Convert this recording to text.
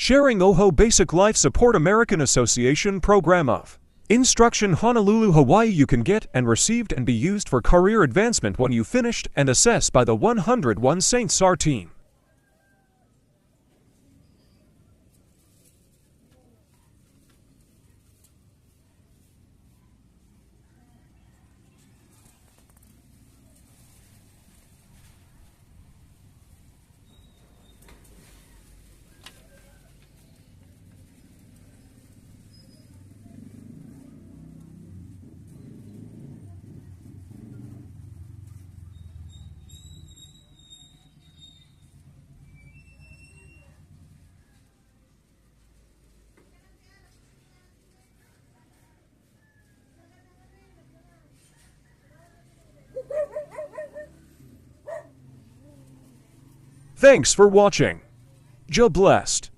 Sharing OHO Basic Life Support American Association Program of Instruction Honolulu, Hawaii. You can get and received and be used for career advancement when you finished and assessed by the 101 Saints SAR team. Thanks for watching. Ja blessed.